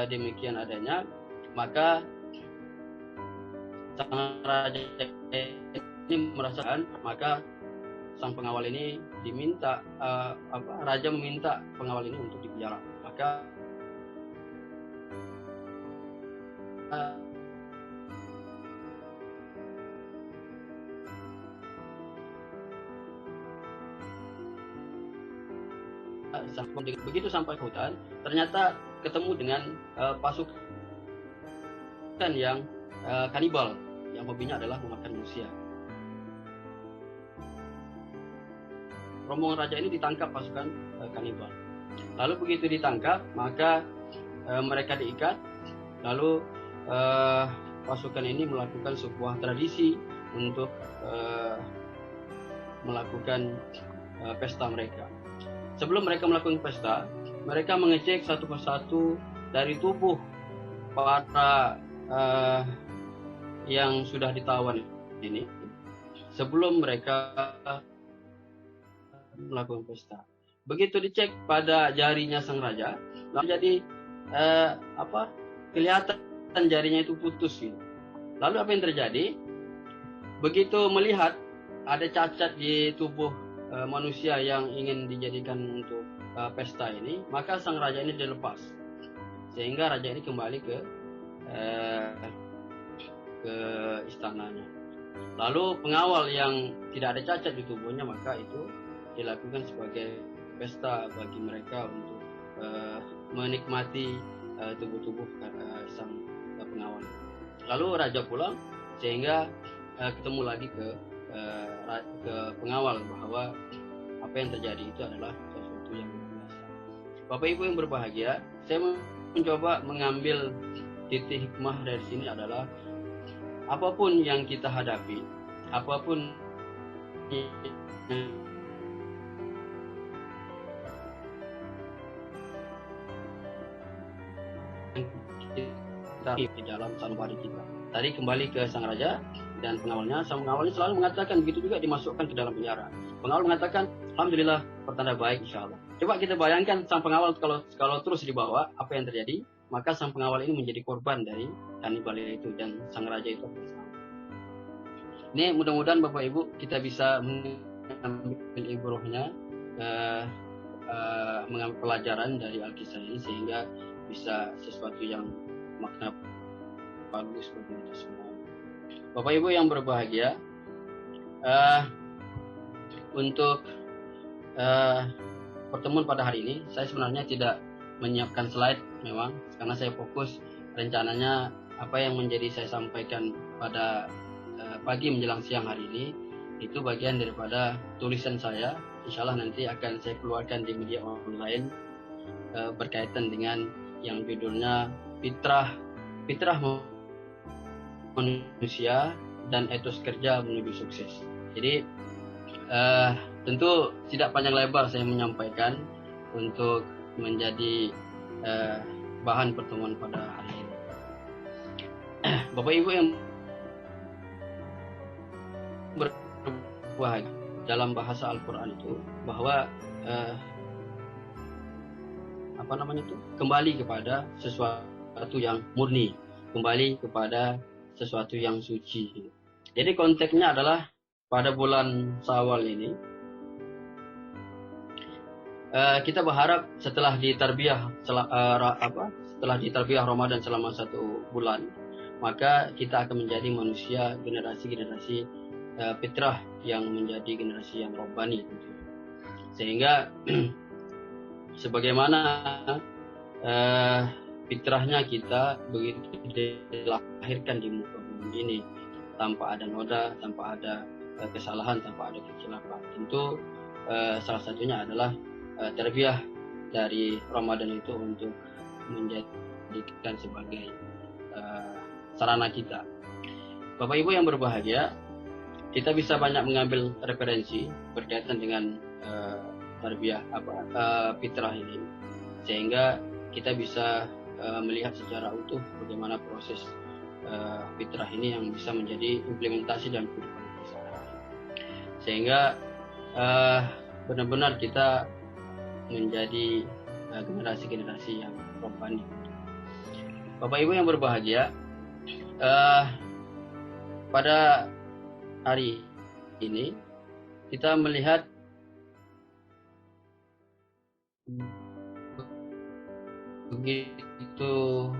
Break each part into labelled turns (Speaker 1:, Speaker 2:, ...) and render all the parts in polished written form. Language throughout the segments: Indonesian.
Speaker 1: demikian adanya, maka sang raja ini merasakan, maka sang pengawal ini diminta raja meminta pengawal ini untuk dipenjara. Maka begitu sampai ke hutan, ternyata ketemu dengan pasukan yang kanibal, yang hobinya adalah memakan manusia. Rombongan raja ini ditangkap pasukan kanibal. Lalu begitu ditangkap, maka mereka diikat. Lalu pasukan ini melakukan sebuah tradisi untuk melakukan pesta mereka. Sebelum mereka melakukan pesta, mereka mengecek satu persatu dari tubuh para yang sudah ditawan ini sebelum mereka melakukan pesta. Begitu dicek pada jarinya sang raja, lalu jadi kelihatan jarinya itu putus gitu. Lalu apa yang terjadi? Begitu melihat ada cacat di tubuh manusia yang ingin dijadikan untuk pesta ini, maka sang raja ini dilepas, sehingga raja ini kembali ke istananya. Lalu pengawal yang tidak ada cacat di tubuhnya, maka itu dilakukan sebagai pesta bagi mereka untuk menikmati tubuh-tubuh sang pengawal. Lalu raja pulang, sehingga ketemu lagi ke pengawal bahwa apa yang terjadi itu adalah sesuatu yang biasa. Bapak Ibu yang berbahagia, saya mencoba mengambil titik hikmah dari sini adalah apapun yang kita hadapi, apapun kita di dalam sanubari kita. Tadi kembali ke sang raja dan pengawalnya. Sang pengawalnya selalu mengatakan, begitu juga dimasukkan ke dalam penjara. Pengawal mengatakan, alhamdulillah, pertanda baik insya Allah. Coba kita bayangkan sang pengawal kalau terus dibawa, apa yang terjadi? Maka sang pengawal ini menjadi korban dari kanibal itu, dan sang raja itu akan selamat. Ini mudah-mudahan Bapak Ibu kita bisa mengambil ibrahnya, mengambil pelajaran dari Alkisah ini, sehingga bisa sesuatu yang makna bagus bagi kita semua. Bapak Ibu yang berbahagia, untuk pertemuan pada hari ini saya sebenarnya tidak menyiapkan slide memang, karena saya fokus rencananya apa yang menjadi saya sampaikan pada pagi menjelang siang hari ini itu bagian daripada tulisan saya. Insya Allah nanti akan saya keluarkan di media online berkaitan dengan yang judulnya Fitrah Manusia dan Etos Kerja Menuju Sukses. Jadi tentu tidak panjang lebar saya menyampaikan untuk menjadi bahan pertemuan pada hari ini. Bapak Ibu yang berbahagia, dalam bahasa Al-Quran itu bahwa kembali kepada sesuatu yang murni, kembali kepada sesuatu yang suci. Jadi konteksnya adalah pada bulan Syawal ini kita berharap setelah ditarbiyah Ramadan selama 1 bulan, maka kita akan menjadi manusia generasi fitrah yang menjadi generasi yang robbani, sehingga sebagaimana fitrahnya kita begitu dilahirkan di muka bumi ini tanpa ada noda, tanpa ada kesalahan, tanpa ada kecelakaan. Tentu salah satunya adalah tarbiyah dari Ramadan itu untuk menjadikan sebagai sarana kita. Bapak Ibu yang berbahagia, kita bisa banyak mengambil referensi berkaitan dengan tarbiyah fitrah ini, sehingga kita bisa melihat secara utuh bagaimana proses fitrah ini yang bisa menjadi implementasi dalam kehidupan kita sehari-hari, sehingga benar-benar kita menjadi generasi-generasi yang robbani. Bapak Ibu yang berbahagia, eh, pada hari ini kita melihat begitu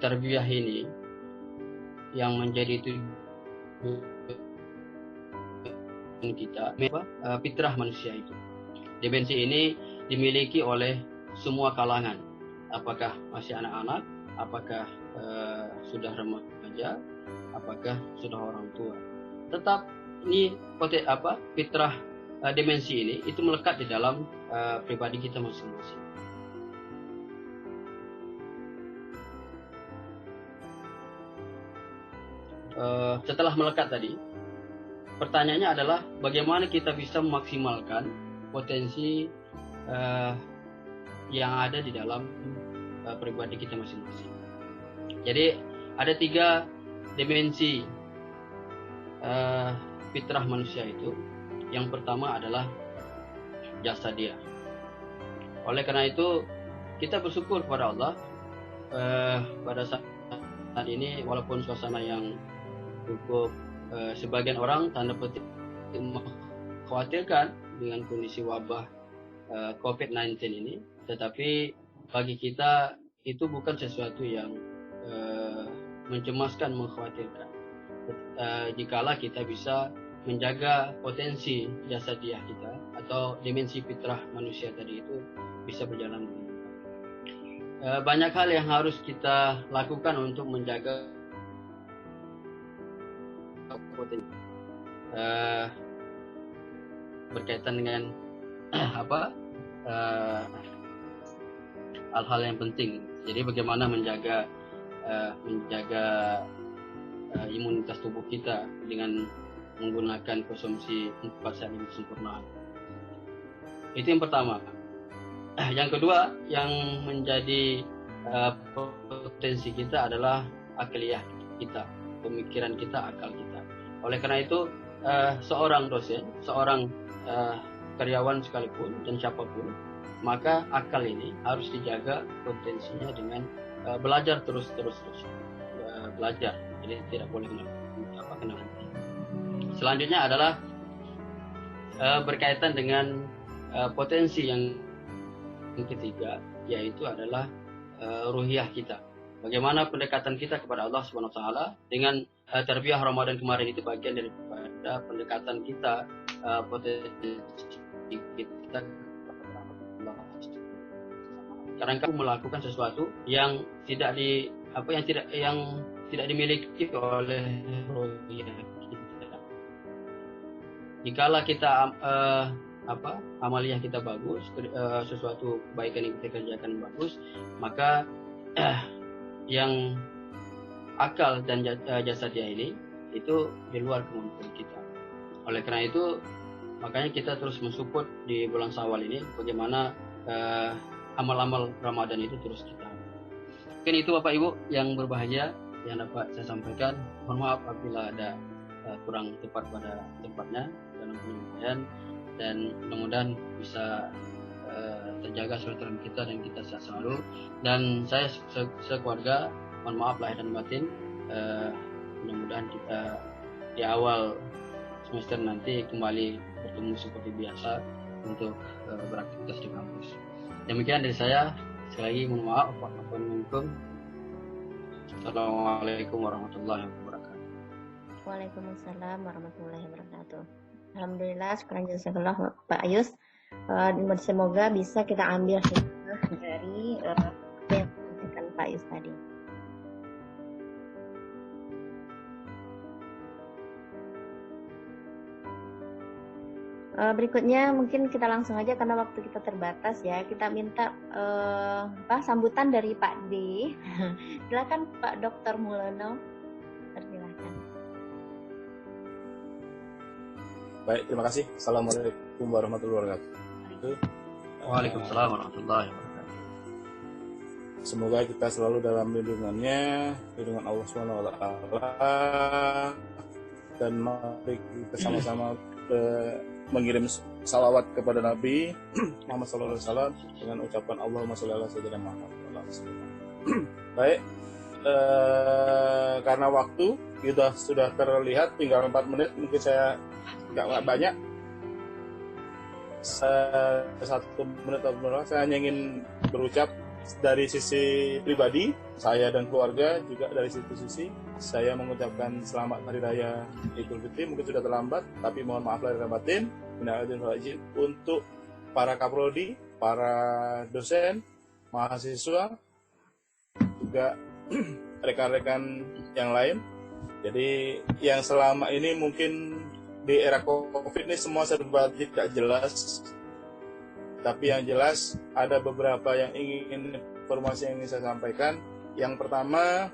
Speaker 1: tarbiyah ini yang menjadi tujuan kita, fitrah manusia itu. Dimensi ini dimiliki oleh semua kalangan, apakah masih anak-anak, apakah sudah remaja, apakah sudah orang tua. Tetap ini fitrah dimensi ini itu melekat di dalam pribadi kita masing-masing. Setelah melekat tadi, pertanyaannya adalah bagaimana kita bisa memaksimalkan potensi yang ada di dalam pribadi kita masing-masing. Jadi ada 3 dimensi fitrah manusia itu. Yang pertama adalah jasadiah. Oleh karena itu kita bersyukur kepada Allah pada saat ini, walaupun suasana yang cukup sebagian orang tanda petik mengkhawatirkan dengan kondisi wabah COVID-19 ini, tetapi bagi kita itu bukan sesuatu yang mencemaskan, mengkhawatirkan. Jikalau kita bisa menjaga potensi jasadiah kita atau dimensi fitrah manusia tadi itu bisa berjalan dengan baik. Banyak hal yang harus kita lakukan untuk menjaga potensi berkaitan dengan hal-hal yang penting. Jadi bagaimana menjaga imunitas tubuh kita dengan menggunakan konsumsi 4 sehat yang sempurna. Itu yang pertama. Yang kedua, yang menjadi potensi kita adalah akliyah kita, pemikiran kita, akal kita. Oleh karena itu, seorang dosen, seorang karyawan sekalipun dan siapapun, maka akal ini harus dijaga potensinya dengan belajar terus belajar. Jadi tidak boleh kena henti. Selanjutnya adalah berkaitan dengan potensi yang ketiga, yaitu adalah ruhiyah kita. Bagaimana pendekatan kita kepada Allah Subhanahu wa taala dengan tarbiyah Ramadan kemarin itu bagian daripada pendekatan kita, potensi kita kepada Allah. Karena kamu melakukan sesuatu yang tidak dimiliki oleh ruhiyah kita. Jikalau kita amaliyah kita bagus, sesuatu kebaikan yang kita kerjakan bagus, maka yang akal dan jasadiah ini itu di luar kemampuan kita. Oleh karena itu, makanya kita terus mensupport di bulan Syawal ini bagaimana amal-amal Ramadan itu terus kita. Mungkin itu Bapak Ibu yang berbahagia yang dapat saya sampaikan. Mohon maaf apabila ada kurang tepat pada tempatnya dalam penyampaian, dan mudah-mudahan bisa terjaga silaturahmi kita dan kita sehat selalu. Dan saya sekeluarga mohon maaf lahir dan batin, mudah-mudahan kita di awal semester nanti kembali bertemu seperti biasa untuk beraktivitas di kampus. Demikian dari saya, sekali lagi mohon maaf. Assalamualaikum warahmatullahi wabarakatuh.
Speaker 2: Waalaikumsalam warahmatullahi wabarakatuh. Alhamdulillah, sekarang jazakallah Pak Ayus. Semoga bisa kita ambil hikmah dari apa yang disampaikan Pak Ayus tadi. Berikutnya mungkin kita langsung aja karena waktu kita terbatas ya. Kita minta sambutan dari Pak D. Silakan Pak Dr. Mulyono. Silakan.
Speaker 3: Baik, terima kasih. Assalamualaikum warahmatullahi wabarakatuh.
Speaker 1: Waalaikumsalam warahmatullahi wabarakatuh.
Speaker 3: Semoga kita selalu dalam lindungannya, lindungan Allah SWT, dan mari kita sama-sama mengirim salawat kepada Nabi Muhammad SAW dengan ucapan Allahumma sholli ala sayyidina Muhammad. Baik, karena waktu sudah terlihat tinggal 4 menit, mungkin saya nggak banyak, 1 menit atau 2 menit, saya hanya ingin berucap dari sisi pribadi saya dan keluarga, juga dari sisi saya mengucapkan selamat Hari Raya Idul Fitri. Mungkin sudah terlambat, tapi mohon maaf lahir dan batin. Minal aidin wal faizin untuk para kaprodi, para dosen, mahasiswa, juga rekan-rekan yang lain. Jadi yang selama ini mungkin di era COVID ini semua serba tidak jelas. Tapi yang jelas ada beberapa yang informasi yang ingin saya sampaikan. Yang pertama,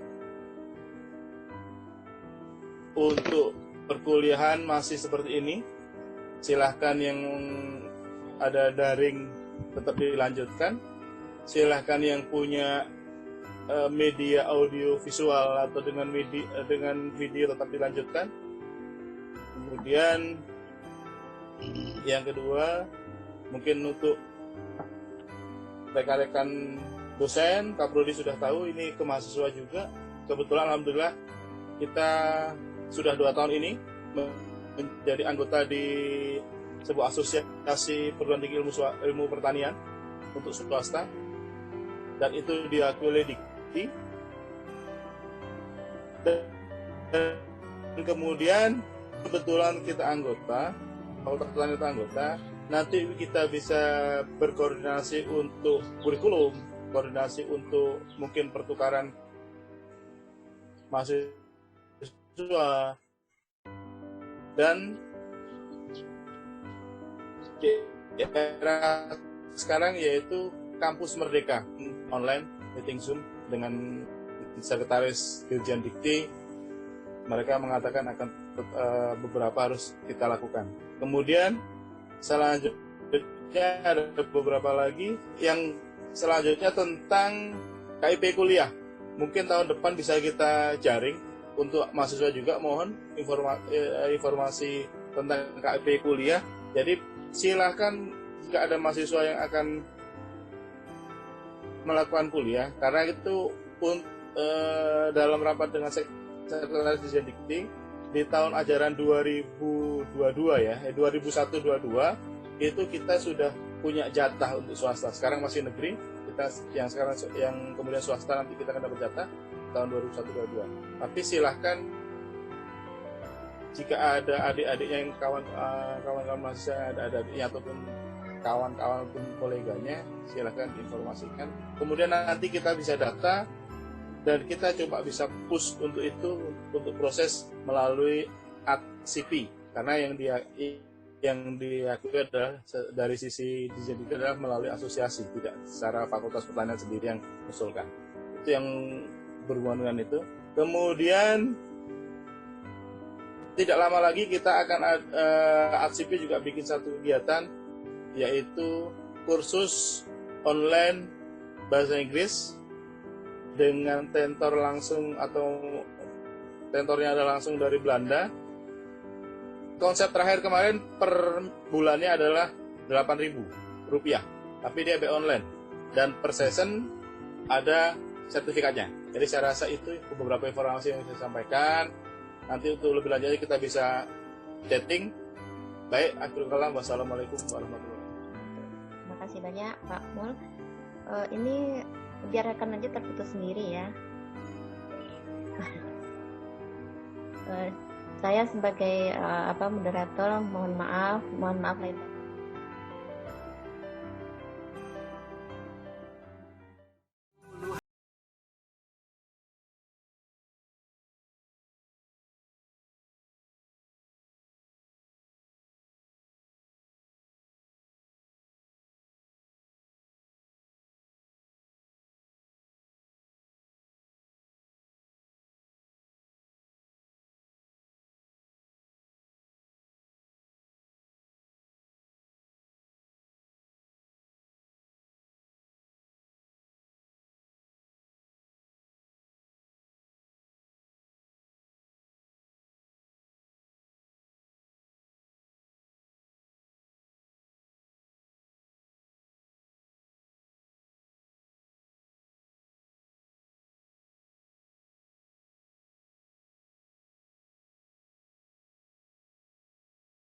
Speaker 3: untuk perkuliahan masih seperti ini. Silahkan yang ada daring tetap dilanjutkan. Silahkan yang punya media audio visual atau dengan video tetap dilanjutkan. Kemudian yang kedua, mungkin untuk rekan-rekan dosen, Kaprodi sudah tahu, ini ke mahasiswa juga. Kebetulan alhamdulillah kita sudah 2 tahun ini menjadi anggota di sebuah asosiasi perguruan tinggi ilmu pertanian untuk swasta, dan itu diakui oleh Dikti. Dan kemudian kebetulan kita anggota, Fakultas Pertanian kita anggota, nanti kita bisa berkoordinasi untuk kurikulum, koordinasi untuk mungkin pertukaran mahasiswa, dan di era sekarang yaitu Kampus Merdeka online meeting Zoom dengan Sekretaris Dirjen Dikti. Mereka mengatakan akan beberapa harus kita lakukan. Kemudian selanjutnya ada beberapa lagi yang selanjutnya tentang KIP kuliah. Mungkin tahun depan bisa kita jaring untuk mahasiswa juga. Mohon informasi tentang KIP kuliah. Jadi silahkan jika ada mahasiswa yang akan melakukan kuliah, karena itu dalam rapat dengan Sekretaris Dirjen Dikti di tahun ajaran 2022 ya, 2001-22 itu kita sudah punya jatah untuk swasta. Sekarang masih negeri, kita yang kemudian swasta nanti kita akan dapat jatah tahun 2001-22. Tapi silahkan jika ada adik-adiknya yang kawan-kawan mahasiswa, ada adiknya ataupun kawan-kawan ataupun koleganya, silahkan informasikan. Kemudian nanti kita bisa data dan kita coba bisa push untuk itu, untuk proses melalui ATCP, karena yang diakui adalah dari sisi dijadikan adalah melalui asosiasi, tidak secara Fakultas Pertanian sendiri yang mengusulkan. Itu yang berhubungan dengan itu. Kemudian tidak lama lagi kita akan ATCP juga bikin satu kegiatan, yaitu kursus online bahasa Inggris dengan tentor langsung, atau tentornya ada langsung dari Belanda. Konsep terakhir kemarin per bulannya adalah Rp8.000, tapi dia online, dan per session ada sertifikatnya. Jadi saya rasa itu beberapa informasi yang saya sampaikan. Nanti untuk lebih lanjut kita bisa chatting. Baik, akhirul kalam, wassalamualaikum warahmatullahi wabarakatuh.
Speaker 2: Terima kasih banyak Pak Mul. Ini biarkan aja terputus sendiri ya. Saya sebagai moderator mohon maaf lahir